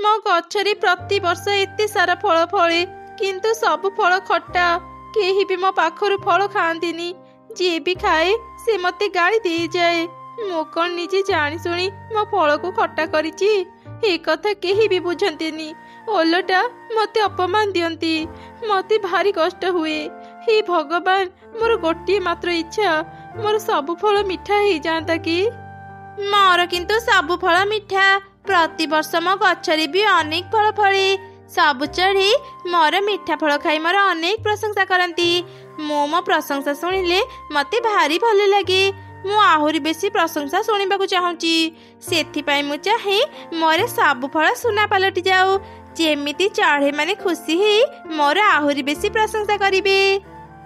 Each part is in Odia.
मो गछरी प्रति वर्ष एते सारा फल फले किंतु सब फल खट्टा। केही भी मो पाखरु फल खाआंतीनी। जे भी खाए से मते गाली दे जाए। मो कौन निजे जानी सुनी मो फल को खट्टा करिची। ए कथा केही भी बुझंतीनी। ओलटा मते अपमान दियंती। मते भारी कष्ट हुए। हे भगवान, मोर गोटे मात्र इच्छा मोर सब फल मिठा ही जाता कि। मोर किंतु सब फल मिठा। प्रति वर्ष मो गछरी भी अनेक फल फले। सब चढ़ी मोर मिठा फल खाई मोर अनेक प्रशंसा करती। मो प्रशंसा शुणिले मते भारी भल लगे। मु आहुरी बेसी प्रशंसा शुणा चाहूँगी। सेथिपाई मु चाहे मोर सब फल सुना पलटि जाऊ। जेमिति चढ़े माने खुशी ही मोर आहुरी बेसी प्रशंसा करिवे।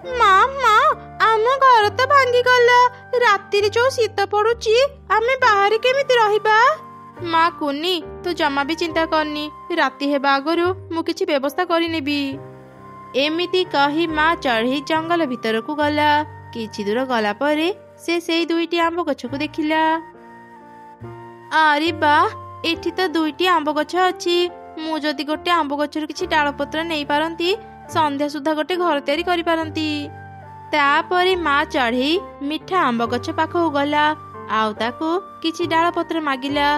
माँ माँ, आम घर तो भांगी गला। राति जो शीत पड़ुची आमे बाहर केमिति रहिबा। माँ कुनी, तू जमा भी चिंता करनी। राति हेबा आगरु मु किछि व्यवस्था करि नेबी। एमिति कही माँ चढ़ी जंगल भितर को गला। किछि दूर गला परे से दुईटी आंब गछ को देखिला। अरे बा, एठी तो दुईटी आंब गछ अछि। मु जदि गोटे आंब गछर किछि डाल पत्र नै पारंती, संध्या सुधा गोटे घर तैयारी करि पारंती। तापरे माँ चढ़ी मिठा आंब गछ पाखो गला। आउ ताकू किछि डाल पत्र मागिला।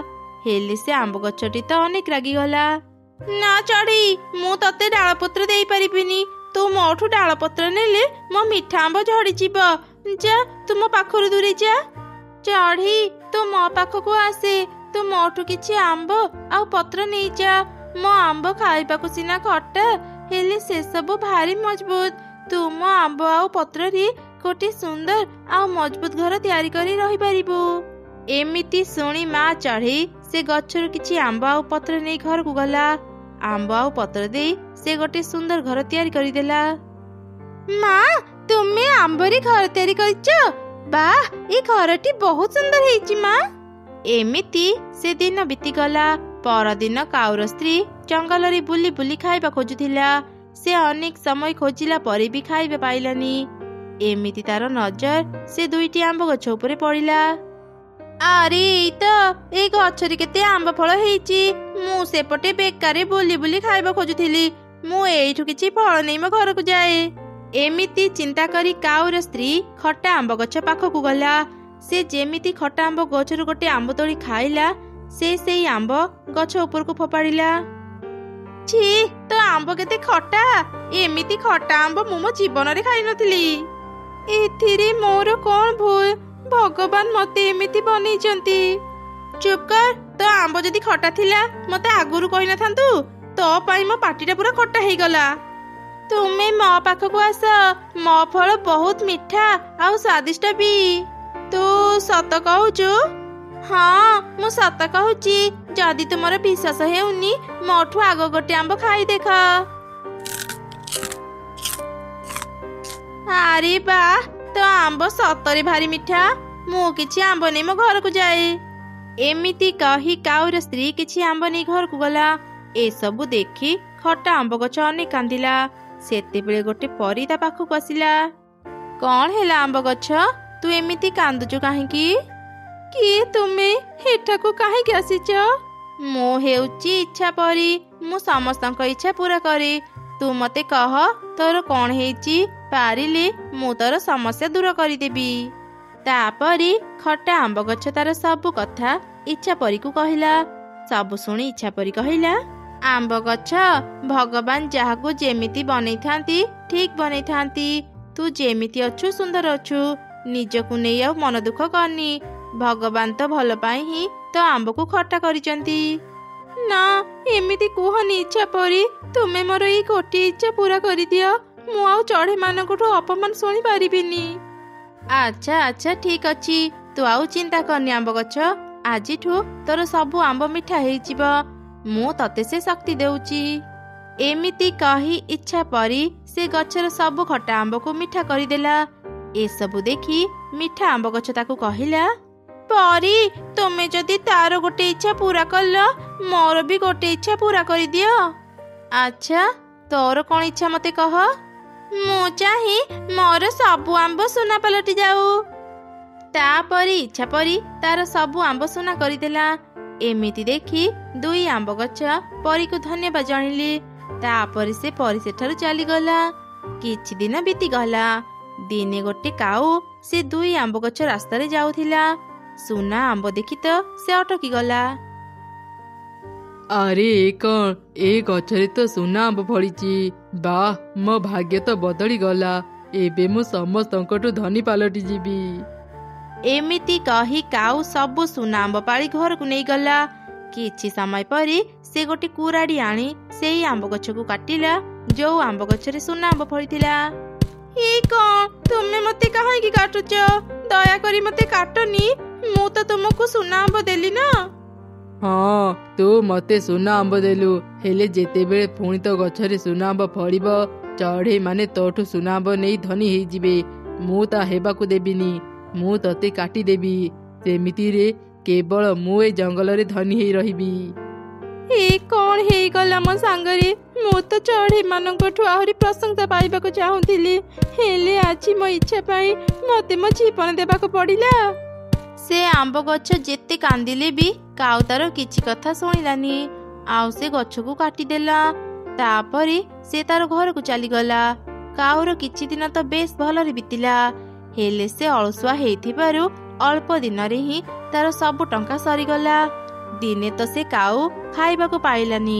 हेले से आंब गछटी तो अनेक रागी गला। ना चढ़ी, मु तते डाल पत्र देई परिबिनी। तू मोठू डाल पत्र नेले मो मिठा आंब झड़ी जीव। जा, तू मो पाखरु दूरे जा। चढ़ी, तू मो पाखकू आसे। तू मोठू किछि आंब आउ पत्र नै जा। मो आंब खाइबाकू सिना खट्टा, हेले से सब भारी मजबूत। तू मो आंब आउ पत्र रे गोटे सुंदर आउ मजबूत घर तैयारी करी रही पारिबो। एमिति सुनी माँ चढ़ी से गछर किछि आंब आउ पत्र नै घर को गला। आंब आउ पत्र दे से गोटे सुंदर घर तैयारी करी देला। माँ, तुमे आंबरी घर तैयारी करिचो? वाह, ए घरटी बहुत सुंदर हेची माँ। एमिति से दिन बीती गला। परदिन काउर स्त्री जंगल रे बुली बुली खाइबा खोजुथिला। से अनेक समय खोजिला परे भी खाइबा पाइलानी। एमिति तार नजर से दुईटी आंब गछ उपरे पड़िला। अरे तो ए गछरी केते आंब फल हेची। मु सेपटे बेकारे बुली बुली खाइबा खोजुथिली। मु एइठु किछि फल नै मो घर को जाए। एमिति चिंता करी काउर स्त्री खट्टा आंब गछ पाखकू गला। से जेमिति खट्टा आंब गछरु गोटे आंब तोड़ी खाइला, से आंब गछ ऊपर को फोपाड़िला। छी, तो आंब केते खट्टा। एमिति खट्टा आंब मो जीवन रे खाइ नथिली। एथिरे मोर कोन भूल? भगवान मते एमिति बनेइचंती। चुप कर। तो आंब जदि खट्टा थिला मते आगुरु कहि नथांतु। तो पाई मो पाटीटा पूरा खट्टा हेइ गला। तुमे मो पाखकू आस। मो फल बहुत मिठा आउ स्वादिष्ट भी। तू सत कहूचु? हाँ, मु सत कहूची। जदि तुमर विश्वास हेउनी मोठू आग गोटे आंब खाई देख। अरे बा, तो आंब सतरे भारी मिठा। मु किछि आंब नै मो घर को जाए। एमिति कही काउर स्त्री किछि आंब नै घर को गला। ए सबु देखी खट्टा आंब गछ अनेक कांदिला। सेते बेले गोटे परी ता पाखु आसिला। कौन हेला आंब गछ? तू एमिति कांदुचु काहेकी? किए तुमे हेठाकू काहेकी आसिच? मो हेउची इच्छा परी। मु समस्तक इच्छा पूरा करे। तू मते कह तोर कौन हेची, पारिले मु तोर समस्या दूर करिदेबी। तापरी खट्टा आंब गछ तार सब कथा इच्छा परी को कहिला। सब सुनी इच्छा परी कहिला, आंब गछ, भगवान जाहाकू जेमिति बनै थांती ठीक बनै थांती। तू जेमिति अछु सुंदर अछु। निजकू नै आ मन दुख करनी। भगवान तो भल पाई ही तो आंब को खट्टा करिचंती। ना, एमिति कुहनी इच्छा परी। तुमे मोर ई गोटे इच्छा पूरा करि दियो। मु आउ चढ़े मानकठू अपमान सुनी पारिबिनी। अच्छा अच्छा, ठीक अछि। तू आउ चिंता करनी आंब गछ। आजिठू तोर सबु आंब मिठा हेइजिब। मु तते से शक्ति देउची। एमिति कही इच्छा परी से गछर सबु खट्टा आंब को मिठा करिदेला। ए सबु देखी मिठा आंब गछ ताकू कहिला, परी, तुमे जदि तार गोटे इच्छा पूरा कल, मोर भी गोटे इच्छा पूरा करि दियो। अच्छा, तोर कौन इच्छा मते कह। मु चाहे मोर सबु आंब सुना पलटि जाऊ। तापरी इच्छा परी तार सबु आंब सुना करिदेला। एमिति देखी दुई आंब गछ परी को धन्यवाद जणिले। तापर से परी सेठारु चलीगला। किछि दिन बीती गला। दिने गोटे काऊ से दुई आंब गछ रास्तारे जाउथिला। सुना आंब देखी तो से अटकी गला। अरे कौन ए गछरे तो सुना आंब फळिची। वाह मो भाग्य तो बदली गला। एबे मु समस्तंकटु धनी पालटी जीवी। एमिति कही काऊ सबु सुना आंब पाଳି घरକୁ ନେଇଗଲା। କିଛି ସମୟ ପରେ ସେ ଗୋଟେ କୁରାଡ଼ି ଆଣି ସେଇ ଆମ୍ବ ଗଛକୁ କାଟିଲା ଯୋଉ ଆମ୍ବ ଗଛରେ ସୁନା ଆମ୍ବ ଫଳିଥିଲା। ଏ କଣ ତୁମେ ମତେ କାହିଁକି କାଟୁଛ? ଦୟାକରି ମତେ କାଟନି। ମୁଁ ତ ତୁମକୁ ସୁନା ଆମ୍ବ ଦେଲି ନା। ହଁ ତୁ ମତେ ସୁନା ଆମ୍ବ ଦେଲୁ, ହେଲେ ଯେତେବେଳେ ପୁଣି ତ ଗଛରେ ସୁନା ଆମ୍ବ ଫଳିବ ଚଢ଼େଇ ମାନେ ତୋଠୁ ସୁନା ଆମ୍ବ ନେଇ ଧନୀ ହେଇଯିବେ। ମୁଁ ତା ହେବାକୁ ଦେବିନି। ମୁଁ ତତେ କାଟିଦେବି। ସେମିତିରେ କେବଳ ମୁଁ ଏ ଜଙ୍ଗଲରେ ଧନୀ ହେଇ ରହିବି। ଏ କଣ ହେଇଗଲା ମୋ ସାଙ୍ଗରେ? ମୁଁ ତ ଚଢ଼େଇ ମାନଙ୍କଠୁ ଆହୁରି ପ୍ରଶଂସା ପାଇବାକୁ ଚାହୁଁଥିଲି, ହେଲେ ଆଜି ମୋ ଇଚ୍ଛା ପାଇଁ ମତେ ମୋ ଜୀବନ ଦେବାକୁ ପଡ଼ିଲା। ସେ ଆମ୍ବ ଗଛ ଯେତେ କାନ୍ଦିଲେ ବି କାଉ ତାର କିଛି କଥା ଶୁଣିଲାନି। ଆଉ ସେ ଗଛକୁ କାଟିଦେଲା। ତାପରେ ସେ ତାର ଘରକୁ ଚାଲିଗଲା। କାଉର କିଛି ଦିନ ତ ବେଶ ଭଲରେ ବିତିଲା, ହେଲେ ସେ ଅଳସୁଆ ହେଇଥିବାରୁ ଅଳ୍ପ ଦିନରେ ହିଁ ତାର ସବୁ ଟଙ୍କା ସରିଗଲା। ଦିନେ ତ ସେ କାଉ ଖାଇବାକୁ ପାଇଲାନି।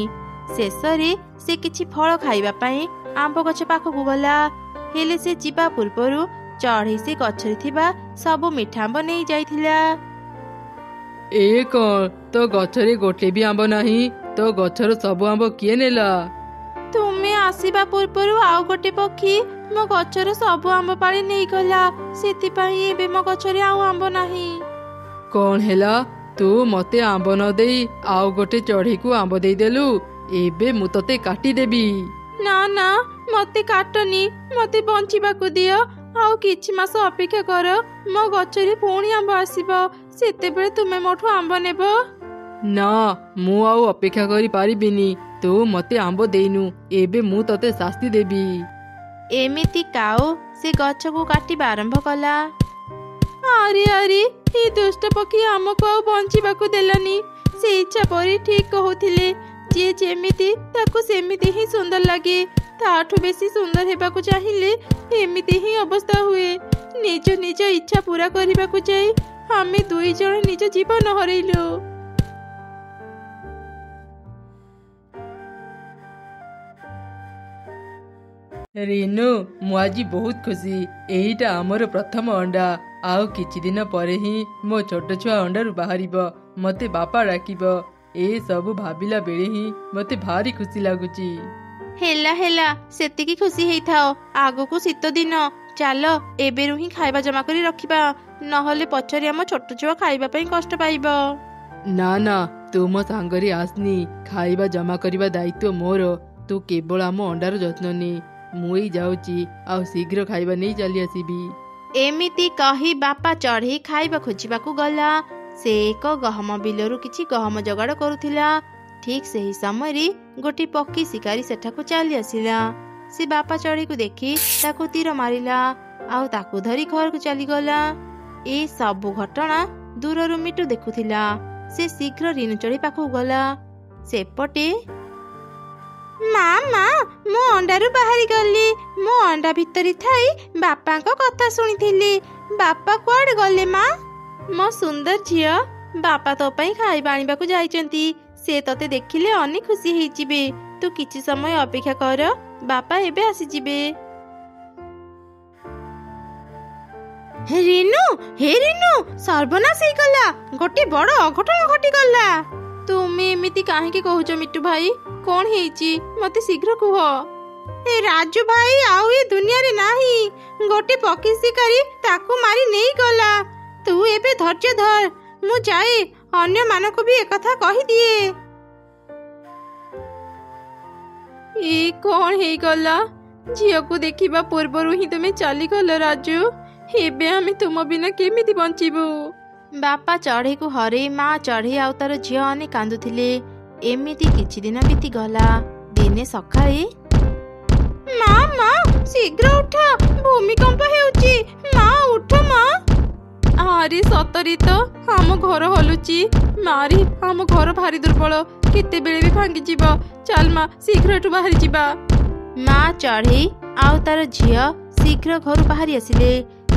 ଶେଷରେ ସେ କିଛି ଫଳ ଖାଇବା ପାଇଁ ଆମ୍ବ ଗଛ ପାଖକୁ ଗଲା, ହେଲେ ସେ ଯିବା ପୂର୍ବରୁ ଚଢ଼େଇ ସେ ଗଛରେ ଥିବା ସବୁ ମିଠା ଆମ୍ବ ନେଇ ଯାଇଥିଲା। ଏ କଣ ତୋ ଗଛରେ ଗୋଟେ ବି ଆମ୍ବ ନାହିଁ? ତୋ ଗଛର ସବୁ ଆମ୍ବ କିଏ ନେଲା? ତୁମେ ଆସିବା ପୂର୍ବରୁ ଆଉ ଗୋଟେ ପକ୍ଷୀ ମୋ ଗଛର ସବୁ ଆମ୍ବ ପାଳି ନେଇଗଲା। ସେଥିପାଇଁ ଏବେ ମୋ ଗଛରେ ଆଉ ଆମ୍ବ ନାହିଁ। କଣ ହେଲା? ତୁ ମତେ ଆମ୍ବ ନ ଦେଇ ଆଉ ଗୋଟେ ଚଢ଼େଇକୁ ଆମ୍ବ ଦେଇଦେଲୁ। ଏବେ ମୁଁ ତତେ କାଟିଦେବି। ନା ନା ମତେ କାଟନି, ମତେ ବଞ୍ଚିବାକୁ ଦିଅ। ଆଉ କିଛି ମାସ ଅପେକ୍ଷା କର, ମୋ ଗଛରେ ପୁଣି ଆମ୍ବ ଆସିବ। ସେତେବେଳେ ତୁମେ ମୋଠୁ ଆମ୍ବ ନେବ। ନା ମୁଁ ଆଉ ଅପେକ୍ଷା କରିପାରିବିନି। ତୁ ମତେ ଆମ୍ବ ଦେଇନୁ, ଏବେ ମୁଁ ତତେ ଶାସ୍ତି ଦେବି। ଏମିତି କାଉ ସେ ଗଛକୁ କାଟିବା ଆରମ୍ଭ କଲା। ଆରେ ଆରେ ଏ ଦୁଷ୍ଟ ପକ୍ଷୀ ଆମକୁ ଆଉ ବଞ୍ଚିବାକୁ ଦେଲାନି। ସେ ଇଚ୍ଛା ପରି ଠିକ କହୁଥିଲେ, ଯିଏ ଯେମିତି ତାକୁ ସେମିତି ହିଁ ସୁନ୍ଦର ଲାଗେ। ତାଠୁ ବେଶୀ ସୁନ୍ଦର ହେବାକୁ ଚାହିଁଲେ ଏମିତି ହିଁ ଅବସ୍ଥା ହୁଏ। ନିଜ ନିଜ ଇଚ୍ଛା ପୂରା କରିବାକୁ ଯାଇ ଆମେ ଦୁଇ ଜଣ ନିଜ ଜୀବନ ହରେଇଲୁ। ରିନୁ ମୁଁ ଆଜି ବହୁତ ଖୁସି। ଏଇଟା ଆମର ପ୍ରଥମ ଅଣ୍ଡା। ଆଉ କିଛି ଦିନ ପରେ ହିଁ ମୋ ଛୋଟ ଛୁଆ ଅଣ୍ଡାରୁ ବାହାରିବ, ମତେ ବାପା ଡାକିବ। ଏ ସବୁ ଭାବିଲା ବେଳେ ହିଁ ମତେ ଭାରି ଖୁସି ଲାଗୁଛି। ହେଲା ହେଲା ସେତିକି ଖୁସି ହେଇଥାଅ। ଆଗକୁ ଶୀତ ଦିନ, ଚାଲ ଏବେରୁ ହିଁ ଖାଇବା ଜମା କରି ରଖିବା, ନହେଲେ ପଛରେ ଆମ ଛୋଟ ଛୁଆ ଖାଇବା ପାଇଁ କଷ୍ଟ ପାଇବ। ନା ନା ତୁ ମୋ ସାଙ୍ଗରେ ଆସନି। ଖାଇବା ଜମା କରିବା ଦାୟିତ୍ୱ ମୋର। ତୁ କେବଳ ଆମ ଅଣ୍ଡାର ଯତ୍ନ ନେ। ମୁଁ ଏଇ ଯାଉଛି, ଆଉ ଶୀଘ୍ର ଖାଇବା ନେଇ ଚାଲି ଆସିବି। ଏମିତି କହି ବାପା ଚଢ଼େଇ ଖାଇବା ଖୋଜିବାକୁ ଗଲା। ସେ ଏକ ଗହମ ବିଲରୁ କିଛି ଗହମ ଯୋଗାଡ଼ କରୁଥିଲା। ଠିକ ସେହି ସମୟରେ ଗୋଟିଏ ପକ୍ଷୀ ଶିକାରୀ ସେଠାକୁ ଚାଲି ଆସିଲା। ସେ ବାପା ଚଢ଼େଇକୁ ଦେଖି ତାକୁ ତୀର ମାରିଲା, ଆଉ ତାକୁ ଧରି ଘରକୁ ଚାଲିଗଲା। ଏ ସବୁ ଘଟଣା ଦୂରରୁ ମିଟୁ ଦେଖୁଥିଲା। ସେ ଶୀଘ୍ର ରିନୁ ଚଢ଼େଇ ପାଖକୁ ଗଲା। ସେପଟେ ମା ମା ମୁଁ ଅଣ୍ଡାରୁ ବାହାରି ଗଲି। ମୁଁ ଅଣ୍ଡା ଭିତରେ ଥାଇ ବାପାଙ୍କ କଥା ଶୁଣିଥିଲି। ବାପା କୁଆଡ଼େ ଗଲେ ମା? ମୋ ସୁନ୍ଦର ଝିଅ, ବାପା ତୋ ପାଇଁ ଖାଇବା ଆଣିବାକୁ ଯାଇଛନ୍ତି। ସେ ତତେ ଦେଖିଲେ ଅନେକ ଖୁସି ହେଇଯିବେ। ତୁ କିଛି ସମୟ ଅପେକ୍ଷା କର, ବାପା ଏବେ ଆସିଯିବେ। ରିନୁ ହେ ରିନୁ, ସର୍ବନାଶ ହେଇଗଲା। ଗୋଟେ ବଡ ଅଘଟଣ ଘଟିଗଲା। ତୁମେ ଏମିତି କାହିଁକି କହୁଛ ମିଟୁ ଭାଇ? କଣ ହେଇଛି ମତେ ଶୀଘ୍ର କୁହ। ଏ ରାଜୁ ଭାଇ ଆଉ ଏ ଦୁନିଆରେ ନାହିଁ। ଗୋଟେ ପକ୍ଷୀ ଶିକାରୀ ତାକୁ ମାରି ନେଇଗଲା। ତୁ ଏବେ ଧୈର୍ଯ୍ୟ ଧର, ମୁଁ ଯାଏ ଅନ୍ୟମାନଙ୍କୁ ବି ଏକଥା କହିଦିଏ। ଏ କଣ ହେଇଗଲା? ଝିଅକୁ ଦେଖିବା ପୂର୍ବରୁ ହିଁ ତୁମେ ଚାଲିଗଲ ରାଜୁ। ଏବେ ଆମେ ତୁମ ବିନା କେମିତି ବଞ୍ଚିବୁ? ବାପା ଚଢ଼େଇକୁ ହରେଇ ମା ଚଢ଼େଇ ଆଉ ତାର ଝିଅ ଅନେକ କାନ୍ଦୁଥିଲେ। ଏମିତି କିଛି ଦିନ ବିତିଗଲା। ଦିନେ ସକାଳେ ମା ମା ଶୀଘ୍ର ଉଠ, ଭୂମିକମ୍ପ ହେଉଛି। ମା ଉଠ ମା। ଆରେ ସତରେ ତ ଆମ ଘର ହଲୁଛି। ମାରି ଆମ ଘର ଭାରି ଦୁର୍ବଳ, କେତେବେଳେ ବି ଭାଙ୍ଗିଯିବ। ଚାଲ ମା, ଶୀଘ୍ର ଏଠୁ ବାହାରି ଯିବା। ମା ଚଢ଼େଇ ଆଉ ତାର ଝିଅ ଶୀଘ୍ର ଘରୁ ବାହାରି ଆସିଲେ।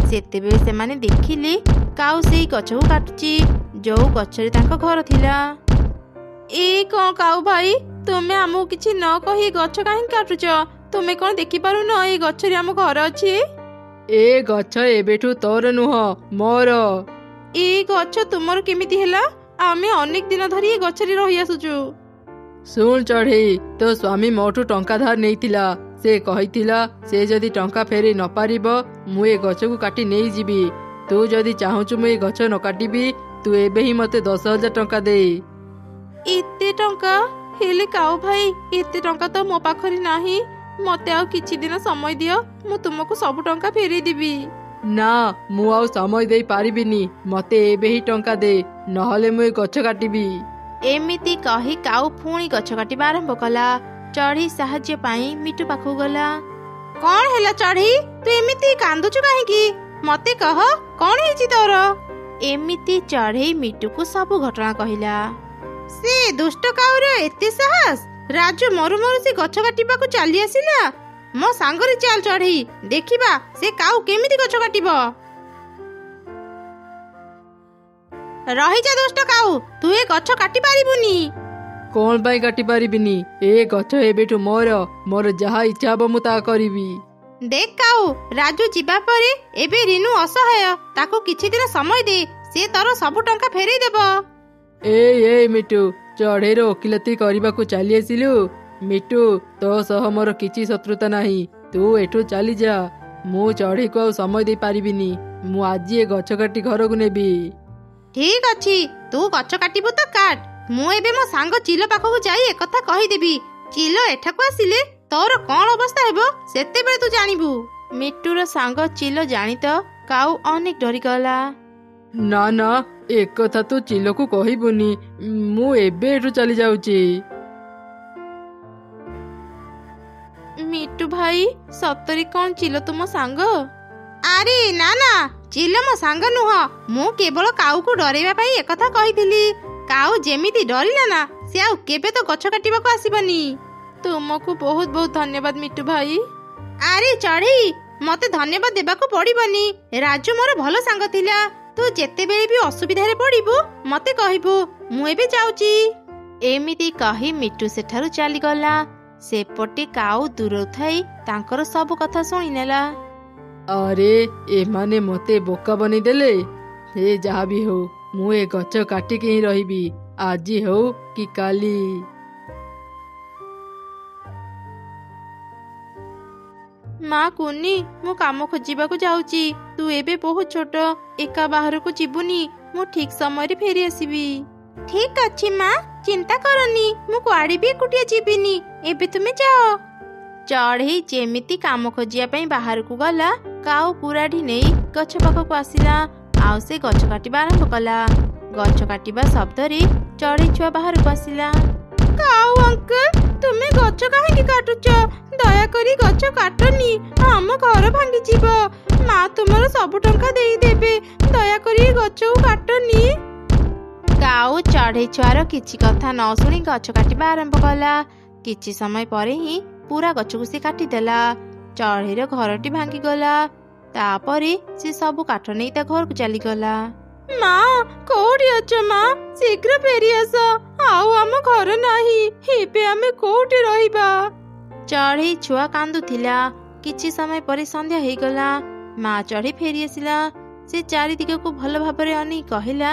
ସେତେବେଳେ ସେମାନେ ଦେଖିଲେ କାଉ ସେଇ ଗଛକୁ କାଟୁଛି ଯୋଉ ଗଛରେ ତାଙ୍କ ଘର ଥିଲା। ଏ କଣ କାଉ ଭାଇ, ତୁମେ ଆମକୁ କିଛି ନ କହି ଗଛ କାହିଁକି କାଟୁଛ? ତୁମେ କଣ ଦେଖିପାରୁନ ଏଇ ଗଛରେ ଆମ ଘର ଅଛି? ଏ ଗଛ ଏବେଠୁ ତୋର ନୁହଁ, ମୋର। ଏ ଗଛ ତୁମର କେମିତି ହେଲା? ଆମେ ଅନେକ ଦିନ ଧରି ଏ ଗଛରେ ରହି ଆସୁଛୁ। ଶୁଣ ଚଢ଼େଇ, ତୋ ସ୍ୱାମୀ ମୋଠୁ ଟଙ୍କା ଧାର ନେଇଥିଲା। ସେ କହିଥିଲା ସେ ଯଦି ଟଙ୍କା ଫେରେଇ ନ ପାରିବ ମୁଁ ଏ ଗଛକୁ କାଟି ନେଇଯିବି। ତୁ ଯଦି ଚାହୁଁଛୁ ମୁଁ ଏ ଗଛ ନ କାଟିବି, ତୁ ଏବେ ହିଁ ମୋତେ 10,000 ଟଙ୍କା ଦେ। ଏତେ ଟଙ୍କା? ହେଲେ କାଉ ଭାଇ, ଏତେ ଟଙ୍କା ତ ମୋ ପାଖରେ ନାହିଁ। ମତେ ଆଉ କିଛି ଦିନ ସମୟ ଦିଅ, ମୁଁ ତୁମକୁ ସବୁ ଟଙ୍କା ଫେରେଇ ଦେବି। ନା, ମୁଁ ଆଉ ସମୟ ଦେଇ ପାରିବିନି। ମୋତେ ଏବେ ହିଁ ଟଙ୍କା ଦେ, ନହେଲେ ମୁଁ ଏ ଗଛ କାଟିବି। ଏମିତି କହି କାଉ ପୁଣି ଗଛ କାଟିବା ଆରମ୍ଭ କଲା। ଚଢ଼େଇ ସାହାଯ୍ୟ ପାଇଁ ମିଟୁ ପାଖକୁ ଗଲା। କଣ ହେଲା ଚଢ଼େଇ, ତୁ ଏମିତି କାନ୍ଦୁଛୁ କାହିଁକି? ମତେ କହ, କଣ ହେଇଛି ତୋର? ଏମିତି ଚଢ଼େଇ ମିଟୁକୁ ସବୁ ଘଟଣା କହିଲା। ସେ ଦୁଷ୍ଟ କାଉର ଏତେ ସାହସ! ରାଜୁ ମରୁ ମରୁ ସେ ଗଛ କାଟିବାକୁ ଚାଲି ଆସିଲା। ମୋ ସାଙ୍ଗରେ ଚାଲ ଚଢ଼େଇ, ଦେଖିବା ସେ କାଉ କେମିତି ଗଛ କାଟିବ। ରହିଯା ଦୁଷ୍ଟ କାଉ, ତୁ ଏ ଗଛ କାଟି ପାରିବୁନି। କଣ ପାଇଁ କାଟି ପାରିବିନି? ଏ ଗଛ ଏବେଠୁ ମୋର। ମୋର ଯାହା ଇଚ୍ଛା ହବ ମୁଁ ତାହା କରିବି। ଦେଖ କାଉ, ରାଜୁ ଯିବା ପରେ ଏବେ ରିନୁ ଅସହାୟ। ତାକୁ କିଛି ଦିନ ସମୟ ଦେ, ସେ ତୋର ସବୁ ଟଙ୍କା ଫେରେଇ ଦେବ। ଏଇ ମିଟୁ, ଚଢ଼େଇର ଓକିଲତି କରିବାକୁ ଚାଲି ଆସିଲୁ? ମିଟୁ, ତୋ ସହ ମୋର କିଛି ଶତ୍ରୁତା ନାହିଁ। ତୁ ଏଠୁ ଚାଲିଯା। ମୁଁ ଚଢ଼େଇକୁ ଆଉ ସମୟ ଦେଇ ପାରିବିନି। ମୁଁ ଆଜି ଏ ଗଛ କାଟି ଘରକୁ ନେବି। ଠିକ ଅଛି, ତୁ ଗଛ କାଟିବୁ ତ କାଟ। ମୁଁ ଏବେ ମୋ ସାଙ୍ଗ ଚିଲ ପାଖକୁ ଯାଇ ଏକଥା କହିଦେବି। ଚିଲ ଏଠାକୁ ଆସିଲେ ତୋର କଣ ଅବସ୍ଥା ହେବ ସେତେବେଳେ ତୁ ଜାଣିବୁ। ମିଟୁର ସାଙ୍ଗ ଚିଲ ଜାଣି ତ କାଉ ଅନେକ ଡରିଗଲା। ନା ନା, ଏକଥା ତୁ ଚିଲକୁ କହିବୁନି। ମୁଁ ଏବେ ଏଠୁ ଚାଲି ଯାଉଛି। ମିଟୁ ଭାଇ, ସତରେ କଣ ଚିଲ ତୁମ ସାଙ୍ଗ? ଆରେ ନା ନା, ଚିଲ ମୋ ସାଙ୍ଗ ନୁହଁ। ମୁଁ କେବଳ କାଉକୁ ଡରେଇବା ପାଇଁ ଏକଥା କହିଥିଲି। କାଉ ଯେମିତି ଡରିଲା ନା, ସେ ଆଉ କେବେ ତ ଗଛ କାଟିବାକୁ ଆସିବନି। ତୁମକୁ ବହୁତ ବହୁତ ଧନ୍ୟବାଦ ମିଟୁ ଭାଇ। ଆରେ ଚଢ଼େଇ, ମତେ ଧନ୍ୟବାଦ ଦେବାକୁ ପଡିବନି। ରାଜୁ ମୋର ଭଲ ସାଙ୍ଗ ଥିଲା। ତୁ ଯେତେବେଳେ ବି ଅସୁବିଧାରେ ପଡିବୁ ମତେ କହିବୁ। ମୁଁ ଏବେ ଯାଉଛି। ଏମିତି କହି ମିଟୁ ସେଠାରୁ ଚାଲିଗଲା। ସେପଟେ କାଉ ଦୂରରୁ ଥାଇ ତାଙ୍କର ସବୁ କଥା ଶୁଣିନେଲା। ଆରେ, ଏମାନେ ମୋତେ ବୋକା ବନେଇଦେଲେ। ସେ ଯାହା ବି ହଉ, ମୁଁ ଏ ଗଛ କାଟିକି ହିଁ ରହିବି, ଆଜି ହଉ କି କାଲି। ମା କୁନି, ମୁଁ କାମ ଖୋଜିବାକୁ ଯାଉଛି। ତୁ ଏବେ ବହୁତ ଛୋଟ, ଏକା ବାହାରକୁ ଯିବୁନି। ମୁଁ ଠିକ ସମୟରେ ଫେରି ଆସିବି। ଠିକ ଅଛି ମା, ଚିନ୍ତା କରନି। ମୁଁ କୁଆଡେ ବି ଏକୁଟିଆ ଯିବିନି। ଏବେ ତୁମେ ଯାଅ। ଚଢ଼େଇ ଯେମିତି କାମ ଖୋଜିବା ପାଇଁ ବାହାରକୁ ଗଲା, କାଉ କୁରାଢି ନେଇ ଗଛ ପାଖକୁ ଆସିଲା। ଆଉ ସେ ଗଛ କାଟିବା ଆରମ୍ଭ କଲା। ଗଛ କାଟିବା ଶବ୍ଦରେ ଚଢ଼େଇ ଛୁଆ ବାହାରକୁ ଆସିଲା। କାଉ ଅଙ୍କଲ, ତୁମେ ଗଛ କାହିଁକି କାଟୁଛ? ଦୟାକରି ଗଛ କାଟନି, ଆମ ଘର ଭାଙ୍ଗିଯିବ। ମା ତୁମର ସବୁ ଟଙ୍କା ଦେଇଦେବେ। ଦୟାକରି ଗଛକୁ କାଟନି। କାଉ ଚଢ଼େଇ ଛୁଆର କିଛି କଥା ନ ଶୁଣି ଗଛ କାଟିବା ଆରମ୍ଭ କଲା। କିଛି ସମୟ ପରେ ହିଁ ପୁରା ଗଛକୁ ସେ କାଟିଦେଲା। ଚଢ଼େଇର ଘରଟି ଭାଙ୍ଗିଗଲା। ତାପରେ ସେ ସବୁ କାଠ ନେଇ ତା ଘରକୁ ଚାଲିଗଲା। ମା, କୋଉଠି ଅଛ ମା? ଶୀଘ୍ର ଫେରି ଆସ। ଆଉ ଆମ ଘର ନାହିଁ। ଏବେ ଆମେ କୋଉଠି ରହିବା? ଚଢ଼େଇ ଛୁଆ କାନ୍ଦୁଥିଲା। କିଛି ସମୟ ପରେ ସନ୍ଧ୍ୟା ହେଇଗଲା। ମା ଚଢ଼େଇ ଫେରି ଆସିଲା। ସେ ଚାରିଦିଗକୁ ଭଲ ଭାବରେ ଅନେଇ କହିଲା,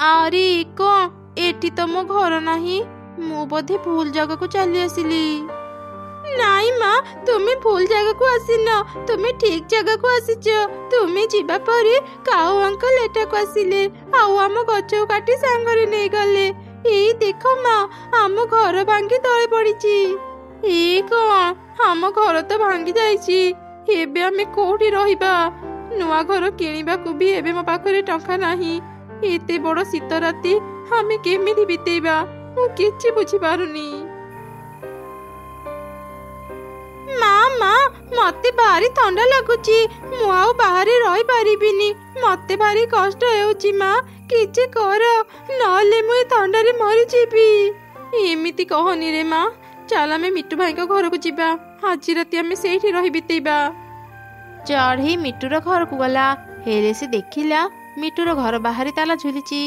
ଆରେ କଣ, ଏଠି ତ ମୋ ଘର ନାହିଁ। ମୁଁ ବୋଧେ ଭୁଲ ଜାଗାକୁ ଚାଲି ଆସିଲି। ନାଇଁ ମା, ତୁମେ ଭୁଲ ଜାଗାକୁ ଆସିନ, ତୁମେ ଠିକ ଜାଗାକୁ ଆସିଛ। ତୁମେ ଯିବା ପରେ କାଉ ଅଙ୍କଲ ଏଠାକୁ ଆସିଲେ, ଆଉ ଆମ ଗଛକୁ କାଟି ସାଙ୍ଗରେ ନେଇଗଲେ। ଏଇ ଦେଖ ମା, ଆମ ଘର ଭାଙ୍ଗି ତଳେ ପଡିଛି। ଏ କଣ, ଆମ ଘର ତ ଭାଙ୍ଗି ଯାଇଛି। ଏବେ ଆମେ କୋଉଠି ରହିବା? ନୂଆ ଘର କିଣିବାକୁ ବି ଏବେ ମୋ ପାଖରେ ଟଙ୍କା ନାହିଁ। ଏତେ ବଡ ଶୀତ ରାତି ଆମେ କେମିତି ବିତେଇବା? ମୁଁ କିଛି ବୁଝିପାରୁନି। ମା ମା ମତେ ଭାରି ଥଣ୍ଡା ଲାଗୁଛି, ମୁଁ ଆଉ ବାହାରେ ରହିପାରିବିନି, ମତେ ଭାରି କଷ୍ଟ ହେଉଛି ମା, କିଛି କର ନହେଲେ ମୁଁ ଏ ଥଣ୍ଡାରେ ମରିଯିବି। ଏମିତି କହନି ରେ ମା, ଚାଲ ଆମେ ମିଟୁ ଭାଇଙ୍କ ଘରକୁ ଯିବା, ଆଜି ରାତି ଆମେ ସେଇଠି ରହି ବିତେଇବା। ଚଢ଼େଇ ମିଟୁର ଘରକୁ ଗଲା, ହେଲେ ସେ ଦେଖିଲା ମିଟୁର ଘର ବାହାରେ ତାଲା ଝୁଲିଛି।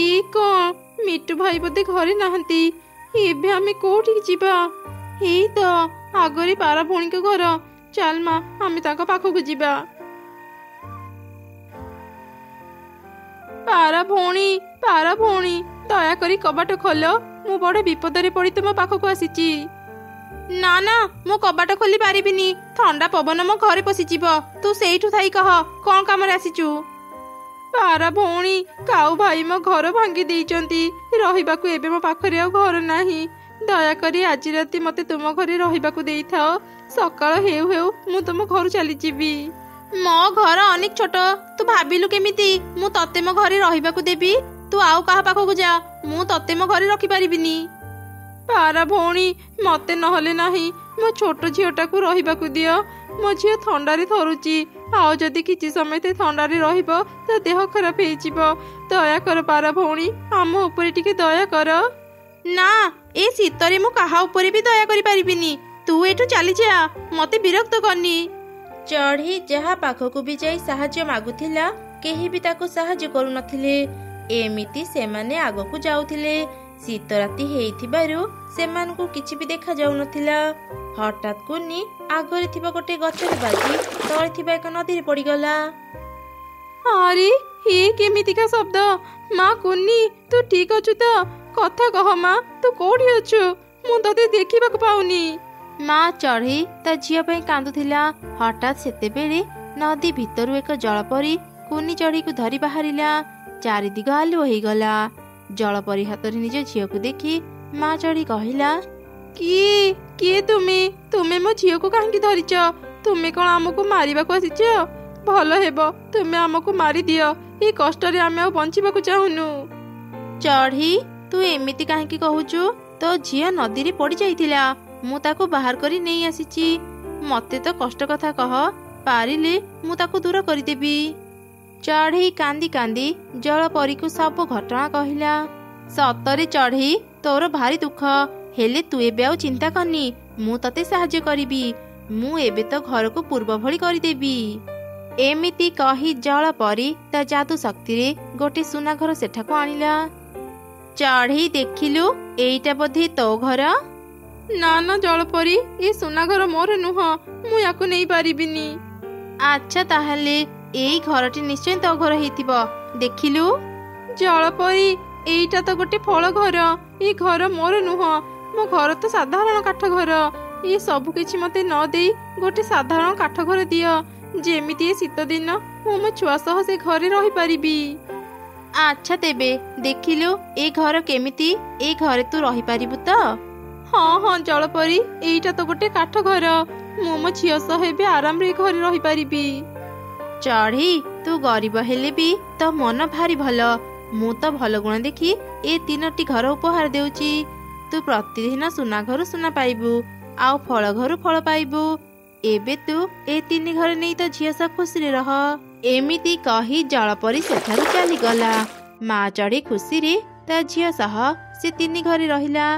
ଏ କଣ, ମିଟୁ ଭାଇ ବୋଧେ ଘରେ ନାହାନ୍ତି, ଏବେ ଆମେ କୋଉଠିକି ଯିବା? ଏଇ ତ ଆଗରେ ପାରା ଭଉଣୀଙ୍କ ଘର, ଚାଲ ମା ଆମେ ତାଙ୍କ ପାଖକୁ ଯିବା। ପାରା ଭଉଣୀ ଦୟାକରି କବାଟ ଖୋଲ, ମୁଁ ବଡ ବିପଦରେ ପଡି ତୁମ ପାଖକୁ ଆସିଛି। ନା ନା, ମୁଁ କବାଟ ଖୋଲି ପାରିବିନି, ଥଣ୍ଡା ପବନ ମୋ ଘରେ ପଶିଯିବ, ତୁ ସେଇଠୁ ଥାଇ କହ କଣ କାମରେ ଆସିଛୁ। ପାରା ଭଉଣୀ, କାଉ ଭାଇ ମୋ ଘର ଭାଙ୍ଗି ଦେଇଛନ୍ତି, ରହିବାକୁ ଏବେ ମୋ ପାଖରେ ଆଉ ଘର ନାହିଁ, ଦୟାକରି ଆଜି ରାତି ମତେ ତୁମ ଘରେ ରହିବାକୁ ଦେଇଥାଅ, ସକାଳ ହେଉ ହେଉ ମୁଁ ତୁମ ଘରୁ ଚାଲିଯିବି। ମୋ ଘର ଅନେକ ଛୋଟ, ତୁ ଭାବିଲୁ କେମିତି ମୁଁ ତତେ ମୋ ଘରେ ରହିବାକୁ ଦେବି? ତୁ ଆଉ କାହା ପାଖକୁ ଯା, ମୁଁ ତତେ ମୋ ଘରେ ରଖିପାରିବିନି। ପାରା ଭଉଣୀ, ମତେ ନହେଲେ ନାହିଁ, ମୋ ଛୋଟ ଝିଅଟାକୁ ରହିବାକୁ ଦିଅ, ମୋ ଝିଅ ଥଣ୍ଡାରେ ଥରୁଛି, ଆଉ ଯଦି କିଛି ସମୟ ଥଣ୍ଡାରେ ରହିବ ତା ଦେହ ଖରାପ ହେଇଯିବ, ଦୟାକର ପାରା ଭଉଣୀ, ଆମ ଉପରେ ଟିକେ ଦୟା କର। ନା, ଏ ଶୀତରେ ମୁଁ କାହା ଉପରେ ବି ଦୟା କରିପାରିବିନି, ତୁ ଏଠୁ ଚାଲିଯା, ମତେ ବିରକ୍ତ କରନି। ଚଢ଼େଇ ଯାହା ପାଖକୁ ବି ଯାଇ ସାହାଯ୍ୟ ମାଗୁଥିଲା, କେହି ବି ତାକୁ ସାହାଯ୍ୟ କରୁନଥିଲେ। ଏମିତି ସେମାନେ ଆଗକୁ ଯାଉଥିଲେ, ଶୀତ ରାତି ହେଇଥିବାରୁ ସେମାନଙ୍କୁ କିଛି ବି ଦେଖା ଯାଉନଥିଲା। ହଠାତ୍ କୁନି ଆଗରେ ଥିବା ଗୋଟେ ଗଛରେ ବାଜି ତଳେ ଥିବା ଏକ ନଦୀରେ ପଡିଗଲା। ଆରେ ଏ କେମିତିକା ଶବ୍ଦ? ମା କୁନି, ତୁ ଠିକ ଅଛୁ ତ? କଥା କହ ମା, ତୁ କୋଉଠି ଅଛୁ? ମୁଁ ତତେ ଦେଖିବାକୁ ପାଉନି। ମା ଚଢ଼େଇ ତା ଝିଅ ପାଇଁ କାନ୍ଦୁଥିଲା। ହଠାତ୍ ସେତେବେଳେ ନଦୀ ଭିତରୁ ଏକ ଜଳପରି କୁନି ଚଢ଼େଇକୁ ଧରି ବାହାରିଲା। ଚାରିଦିଗ ଆଲୁଅ ହେଇଗଲା। ଜଳପରି ହାତରେ ନିଜ ଝିଅକୁ ଦେଖି ମା ଚଢ଼େଇ କହିଲା, କିଏ ତୁମେ ମୋ ଝିଅକୁ କାହିଁକି ଧରିଛ? ତୁମେ କଣ ଆମକୁ ମାରିବାକୁ ଆସିଛ? ଭଲ ହେବ ତୁମେ ଆମକୁ ମାରିଦିଅ, ଏ କଷ୍ଟରେ ଆମେ ଆଉ ବଞ୍ଚିବାକୁ ଚାହୁଁନୁ। ଚଢ଼େଇ, ତୁ ଏମିତି କାହିଁକି କହୁଛୁ? ତୋ ଝିଅ ନଦୀରେ ପଡି ଯାଇଥିଲା, ମୁଁ ତାକୁ ବାହାର କରି ନେଇ ଆସିଛି, ମତେ ତ କଷ୍ଟ କଥା କହ, ପାରିଲେ ମୁଁ ତାକୁ ଦୂର କରିଦେବି। ଚଢ଼େଇ କାନ୍ଦି କାନ୍ଦି ଜଳପରୀକୁ ସବୁ ଘଟଣା କହିଲା। ସତରେ ଚଢ଼େଇ, ତୋର ଭାରି ଦୁଃଖ, ହେଲେ ତୁ ଏବେ ଆଉ ଚିନ୍ତା କରନି, ମୁଁ ତତେ ସାହାଯ୍ୟ କରିବି, ମୁଁ ଏବେ ତ ଘରକୁ ପୂର୍ବ ଭଳି କରିଦେବି। ଏମିତି କହି ଜଳପରୀ ତା ଯାଦୁ ଶକ୍ତିରେ ଗୋଟେ ସୁନା ଘର ସେଠାକୁ ଆଣିଲା। ଚଢ଼େଇ, ଦେଖିଲୁ ଏଇଟା ବୋଧେ ତୋ ଘର? ନା ନା ଜଳପରୀ, ଏ ସୁନା ଘର ମୋର ନୁହଁ, ମୁଁ ୟାକୁ ନେଇ ପାରିବିନି। ଆଚ୍ଛା, ତାହେଲେ ଏଇ ଘରଟି ନିଶ୍ଚୟ ତୋ ଘର ହେଇଥିବ, ଦେଖିଲୁ। ଜଳପରୀ, ଏଇଟା ତ ଗୋଟେ ଫଳ ଘର, ଏ ଘର ମୋର ନୁହଁ, ମୋ ଘର ତ ସାଧାରଣ କାଠ ଘର, ଏ ସବୁ କିଛି ମତେ ନ ଦେଇ ଗୋଟେ ସାଧାରଣ କାଠ ଘର ଦିଅ, ଯେମିତି ଏ ଶୀତ ଦିନ ମୁଁ ମୋ ଛୁଆ ସହ ସେ ଘରେ ରହିପାରିବି। ଆଚ୍ଛା ତେବେ, ଦେଖିଲୁ ଏ ଘର କେମିତି, ଏ ଘରେ ତୁ ରହିପାରିବୁ ତ? ହଁ ଜଳପରୀ, ଏଇଟା ତ ଗୋଟେ କାଠ ଘର, ମୁଁ ମୋ ଝିଅ ସହ ଏବେ ଆରାମରେ ଘରେ ରହିପାରିବି। ଚଢ଼େଇ, ତୁ ଗରିବ ହେଲେ ବି ତୋ ମନ ଭାରି ଭଲ, ମୁଁ ତ ଭଲ ଗୁଣ ଦେଖି ଏ 3ଟି ଘର ଉପହାର ଦେଉଛି, ତୁ ପ୍ରତିଦିନ ସୁନା ଘରୁ ସୁନା ପାଇବୁ, ଆଉ ଫଳ ଘରୁ ଫଳ ପାଇବୁ, ଏବେ ତୁ ଏ 3 ଘର ନେଇ ତୋ ଝିଅ ସହ ଖୁସିରେ ରହ। ଏମିତି କହି ଜଳପରୀ ସେଠାରୁ ଚାଲିଗଲା। ମା ଚଢ଼େଇ ଖୁସିରେ ତା ଝିଅ ସହ ସେ 3 ଘରେ ରହିଲା।